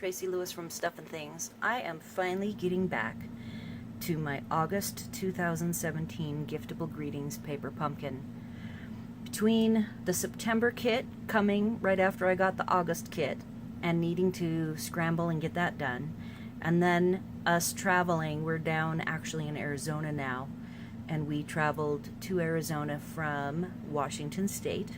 Tracy Lewis from Stuff and Things. I am finally getting back to my August 2017 Giftable Greetings paper pumpkin. Between the September kit coming right after I got the August kit and needing to scramble and get that done, and then us traveling, we're down actually in Arizona now, and we traveled to Arizona from Washington State.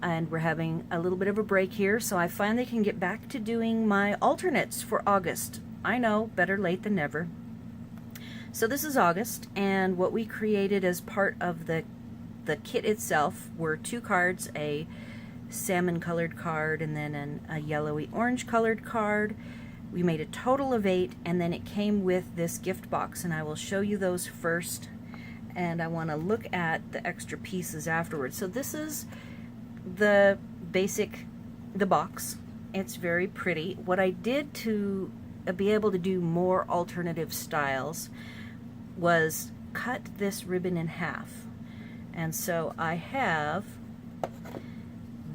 And we're having a little bit of a break here, so I finally can get back to doing my alternates for August. I know, better late than never. So this is August, and what we created as part of the kit itself were 2 cards, a salmon colored card and then a yellowy orange colored card. We made a total of 8, and then it came with this gift box, and I will show you those first, and I want to look at the extra pieces afterwards. So this is the box. It's very pretty. What I did to be able to do more alternative styles was cut this ribbon in half, and so I have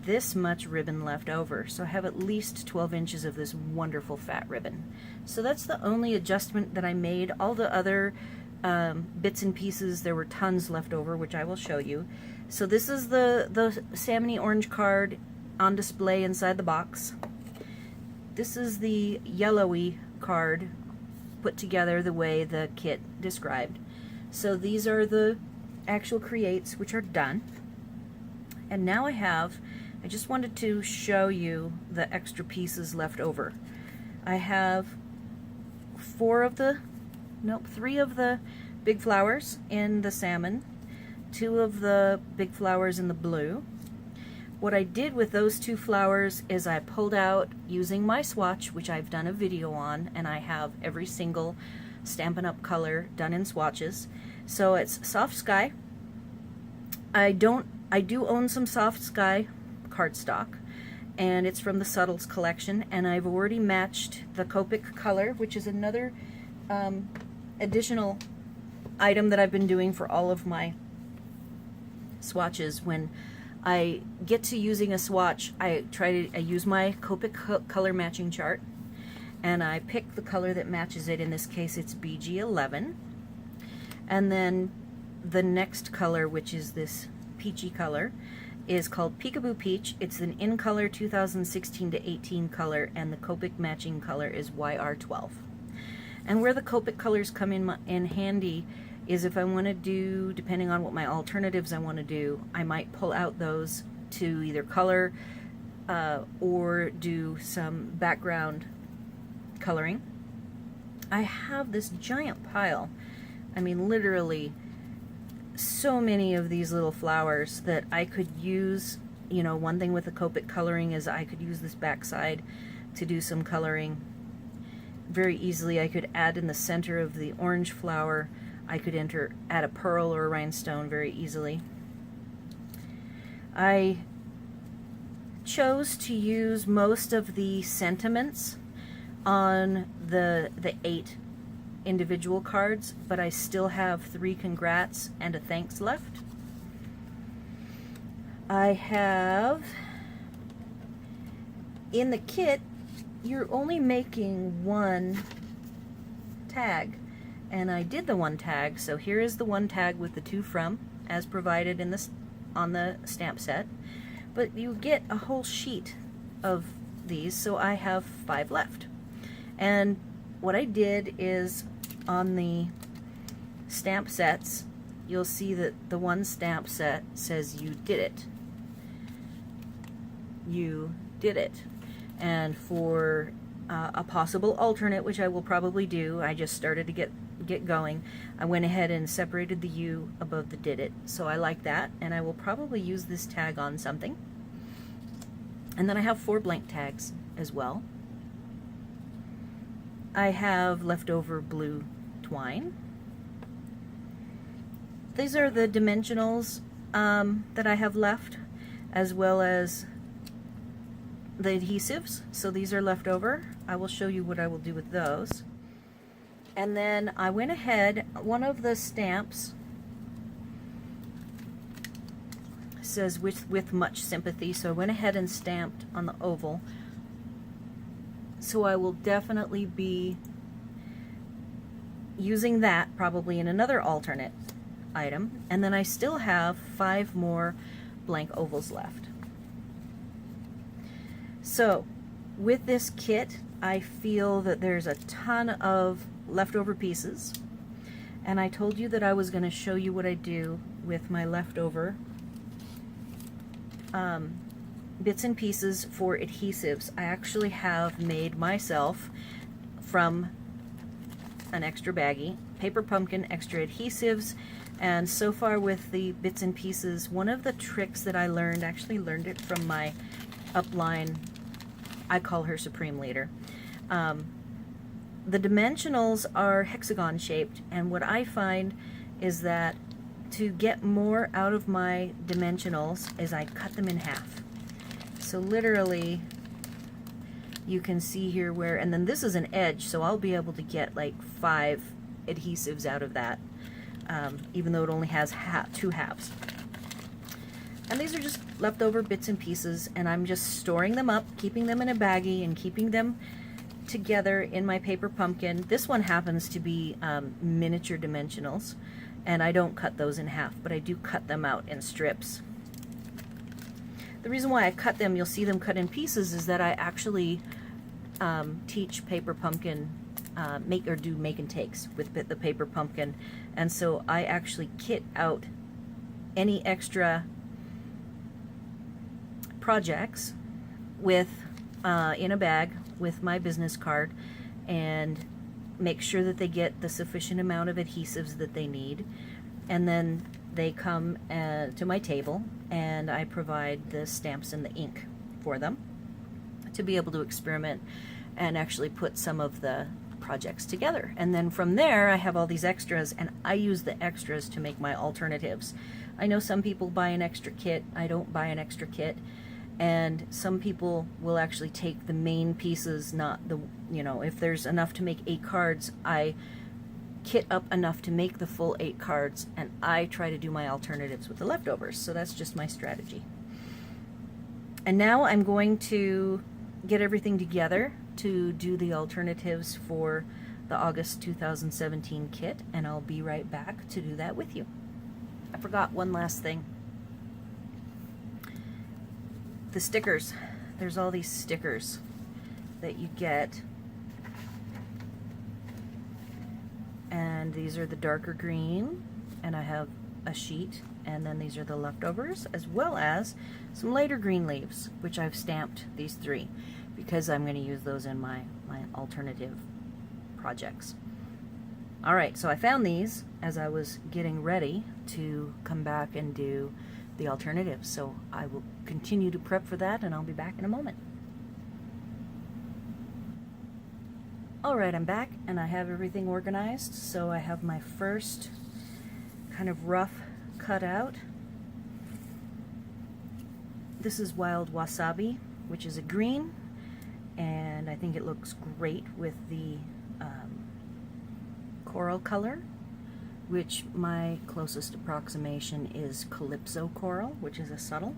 this much ribbon left over, so I have at least 12 inches of this wonderful fat ribbon. So that's the only adjustment that I made. All the other bits and pieces, there were tons left over, which I will show you. So this is the salmony orange card on display inside the box. This is the yellowy card put together the way the kit described. So these are the actual creates, which are done. And now I just wanted to show you the extra pieces left over. I have 3 of the big flowers in the salmon, 2 of the big flowers in the blue. What I did with those 2 flowers is I pulled out using my swatch, which I've done a video on, and I have every single Stampin' Up! Color done in swatches. So it's Soft Sky. I do own some Soft Sky cardstock, and it's from the Subtles collection, and I've already matched the Copic color, which is another additional item that I've been doing for all of my swatches. When I get to using a swatch, I use my Copic color matching chart, and I pick the color that matches it. In this case it's BG11, and then the next color, which is this peachy color, is called Peekaboo Peach. It's an in color 2016 to 18 color, and the Copic matching color is YR12. And where the Copic colors come in handy is if I want to do, depending on what my alternatives I want to do, I might pull out those to either color or do some background coloring. I have this giant pile, I mean literally so many of these little flowers that I could use. You know, one thing with the Copic coloring is I could use this backside to do some coloring very easily. I could add in the center of the orange flower, I could add a pearl or a rhinestone very easily. I chose to use most of the sentiments on the 8 individual cards, but I still have 3 congrats and a thanks left. I have, in the kit, you're only making 1 tag, and I did the 1 tag, so here is the 1 tag with the 2 from, as provided in on the stamp set, but you get a whole sheet of these, so I have 5 left. And what I did is, on the stamp sets, you'll see that the 1 stamp set says you did it. You did it. And for a possible alternate, which I will probably do, I just started to get going, I went ahead and separated the U above the did it. So I like that, and I will probably use this tag on something. And then I have 4 blank tags as well. I have leftover blue twine. These are the dimensionals that I have left, as well as the adhesives. So these are left over. I will show you what I will do with those. And then I went ahead, one of the stamps says with much sympathy, so I went ahead and stamped on the oval so I will definitely be using that probably in another alternate item. And then I still have 5 more blank ovals left. So with this kit, I feel that there's a ton of leftover pieces, and I told you that I was going to show you what I do with my leftover bits and pieces for adhesives. I actually have made myself, from an extra baggie, paper pumpkin extra adhesives. And so far with the bits and pieces, one of the tricks that I learned, actually learned it from my upline, I call her Supreme Leader. The dimensionals are hexagon shaped, and what I find is that to get more out of my dimensionals is I cut them in half. So literally, you can see here where, and then this is an edge, so I'll be able to get like 5 adhesives out of that, even though it only has 2 halves. And these are just leftover bits and pieces, and I'm just storing them up, keeping them in a baggie, and keeping them together in my paper pumpkin. This one happens to be miniature dimensionals, and I don't cut those in half, but I do cut them out in strips. The reason why I cut them, you'll see them cut in pieces, is that I actually teach paper pumpkin, make and takes with the paper pumpkin, and so I actually kit out any extra projects with in a bag with my business card, and make sure that they get the sufficient amount of adhesives that they need, and then they come to my table, and I provide the stamps and the ink for them to be able to experiment and actually put some of the projects together. And then from there I have all these extras, and I use the extras to make my alternatives. I know some people buy an extra kit. I don't buy an extra kit. And some people will actually take the main pieces, not the, if there's enough to make 8 cards, I kit up enough to make the full 8 cards, and I try to do my alternatives with the leftovers. So that's just my strategy. And now I'm going to get everything together to do the alternatives for the August 2017 kit, and I'll be right back to do that with you. I forgot one last thing. The stickers. There's all these stickers that you get, and these are the darker green, and I have a sheet, and then these are the leftovers, as well as some lighter green leaves, which I've stamped these 3 because I'm going to use those in my alternative projects. Alright, so I found these as I was getting ready to come back and do the alternatives, so I will continue to prep for that, and I'll be back in a moment. Alright, I'm back, and I have everything organized. So I have my first kind of rough cutout. This is Wild Wasabi, which is a green, and I think it looks great with the coral color, which my closest approximation is Calypso Coral, which is a subtle.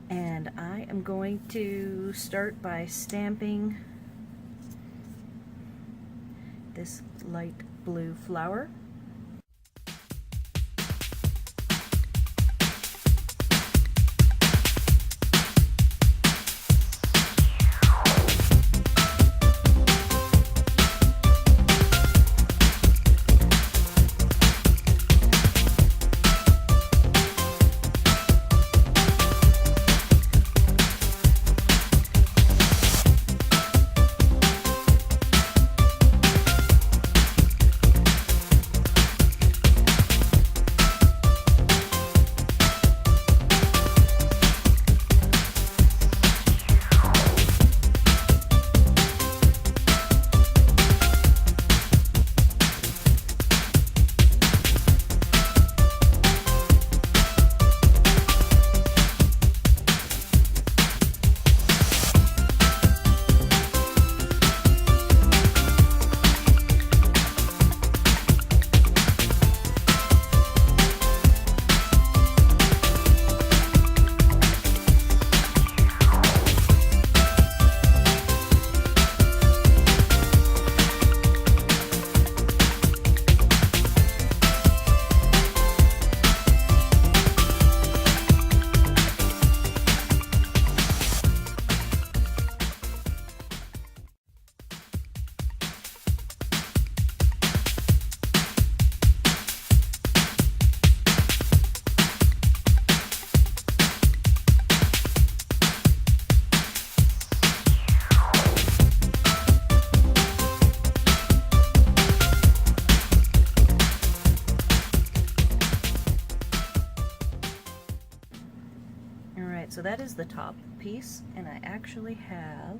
And I am going to start by stamping this light blue flower. that is the top piece, and I actually have,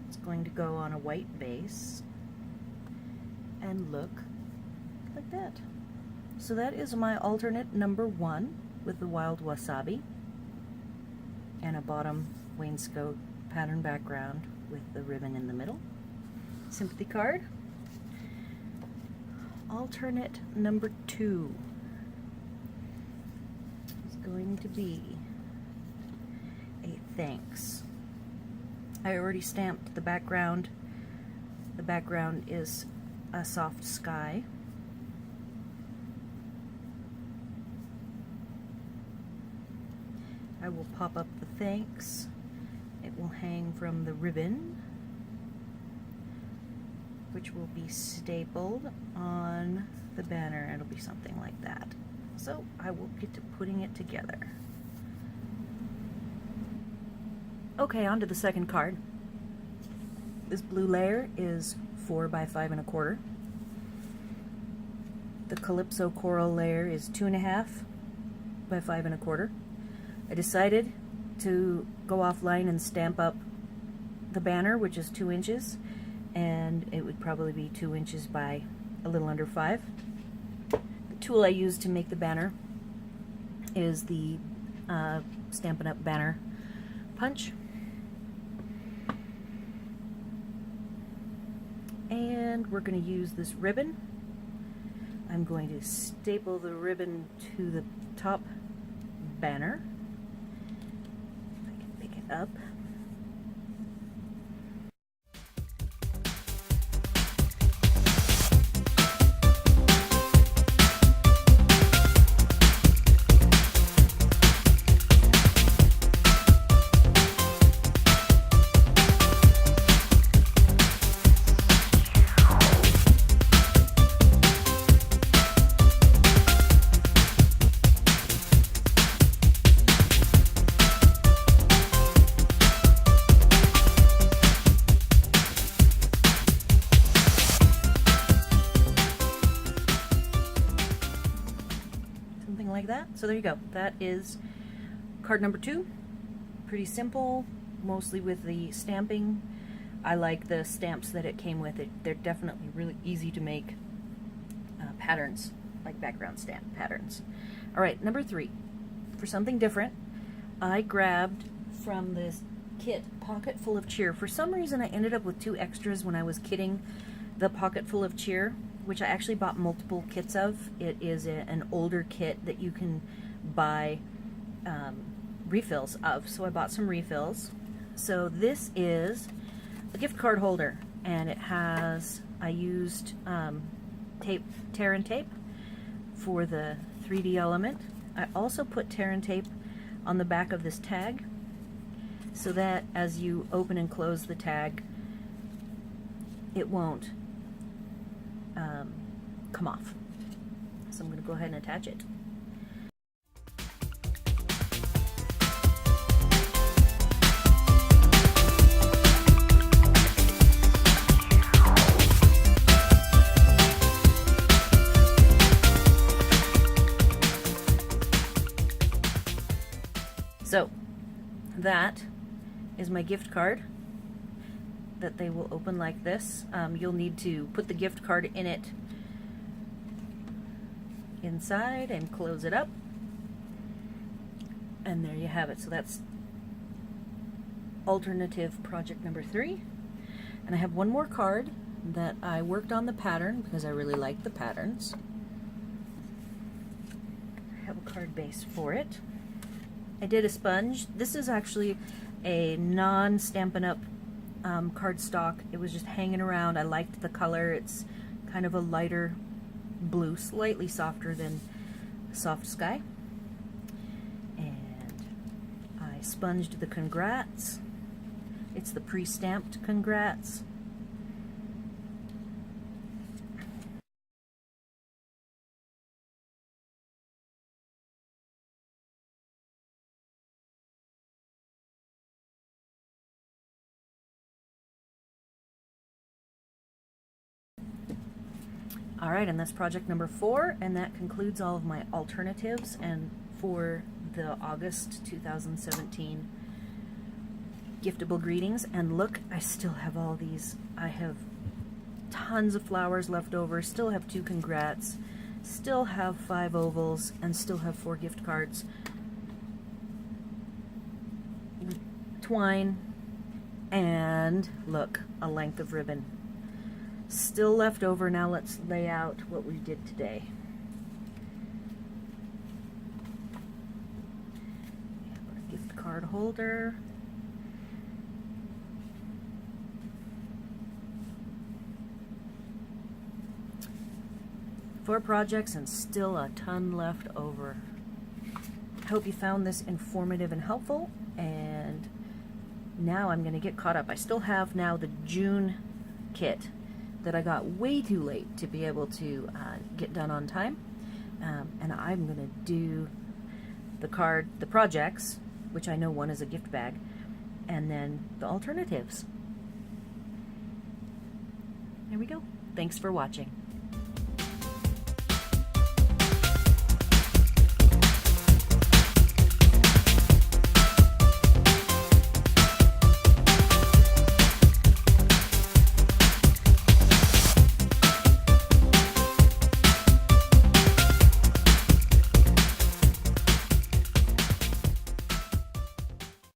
it's going to go on a white base and look like that. So that is my alternate number 1 with the wild wasabi and a bottom wainscot pattern background with the ribbon in the middle. Sympathy card. Alternate number 2 is going to be a thanks. I already stamped the background. The background is a soft sky. I will pop up the thanks. It will hang from the ribbon, which will be stapled on the banner. It'll be something like that. So I will get to putting it together. Okay, on to the second card. This blue layer is 4 by 5 1/4. The Calypso coral layer is 2.5 by 5 1/4. I decided to go offline and stamp up the banner, which is 2 inches, and it would probably be 2 inches by a little under 5. The tool I use to make the banner is the Stampin' Up! Banner punch. And we're going to use this ribbon. I'm going to staple the ribbon to the top banner. If I can pick it up. Like that. So there you go. That is card number 2. Pretty simple, mostly with the stamping. I like the stamps that it came with. They're definitely really easy to make patterns, like background stamp patterns. All right, number 3. For something different, I grabbed from this kit Pocket Full of Cheer. For some reason, I ended up with 2 extras when I was kitting the Pocket Full of Cheer, which I actually bought multiple kits of. It is an older kit that you can buy refills of. So I bought some refills. So this is a gift card holder, and it has, I used tape, tear and tape for the 3D element. I also put tear and tape on the back of this tag so that as you open and close the tag, it won't come off. So I'm going to go ahead and attach it. So that is my gift card that they will open like this. You'll need to put the gift card in it inside and close it up, and there you have it. So that's alternative project number 3. And I have one more card that I worked on the pattern because I really like the patterns. I have a card base for it. I did a sponge. This is actually a non-Stampin' Up! Cardstock. It was just hanging around. I liked the color. It's kind of a lighter blue, slightly softer than Soft Sky. And I sponged the congrats. It's the pre-stamped congrats. All right, and that's project number 4, and that concludes all of my alternatives and for the August 2017 Giftable greetings. And look, I still have all these. I have tons of flowers left over, still have 2 congrats, still have 5 ovals, and still have 4 gift cards. Twine, and look, a length of ribbon. Still left over. Now let's lay out what we did today. Our gift card holder. Four projects and still a ton left over. I hope you found this informative and helpful, and now I'm going to get caught up. I still have now the June kit that I got way too late to be able to get done on time, and I'm going to do the projects, which I know one is a gift bag, and then the alternatives. There we go. Thanks for watching.